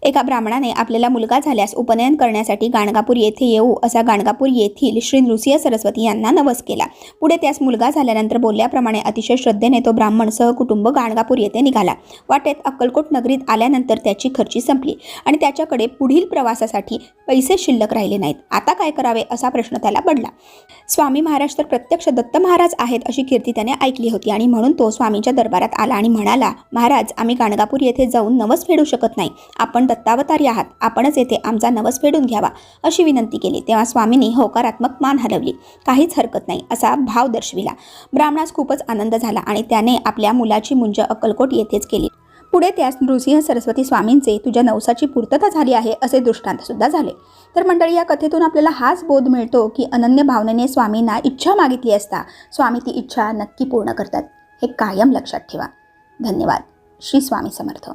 एका ब्राह्मणाने आपल्याला मुलगा झाल्यास उपनयन करण्यासाठी गाणगापूर येथे येऊ असा गाणगापूर येथील श्री नृसिंह सरस्वती यांना नवस केला. पुढे त्यास मुलगा झाल्यानंतर बोलल्याप्रमाणे अतिशय श्रद्धेने तो ब्राह्मण सहकुटुंब गाणगापूर येथे निघाला. वाटेत अक्कलकोट नगरीत आल्यानंतर त्याची खर्ची संपली आणि त्याच्याकडे पुढील प्रवासासाठी पैसे शिल्लक राहिले नाहीत. आता काय करावे असा प्रश्न त्याला पडला. स्वामी महाराज तर प्रत्यक्ष दत्त महाराज आहेत अशी कीर्ती त्याने ऐकली होती आणि म्हणून तो स्वामींच्या दरबारात आला आणि म्हणाला, महाराज, आम्ही गाणगापूर येथे जाऊन नवस फेडू शकत नाही. आपण दत्तावतारी आहात, आपणच येथे आमचा नवस फेडून घ्यावा अशी विनंती केली. तेव्हा स्वामींनी होकारात्मक मान हलवली. काहीच हरकत नाही असा भाव दर्शविला. ब्राह्मणास खूपच आनंद झाला आणि त्याने आपल्या मुलाची मुंज अक्कलकोट येथेच केली. पुढे त्यास नृसिंह सरस्वती स्वामींचे तुझ्या नवसाची पूर्तता झाली आहे असे दृष्टांत सुद्धा झाले. तर मंडळी, या कथेतून आपल्याला हाच बोध मिळतो की अनन्य भावनेने स्वामींना इच्छा मागितली असता स्वामी ती इच्छा नक्की पूर्ण करतात. हे कायम लक्षात ठेवा. धन्यवाद. श्री स्वामी समर्थ.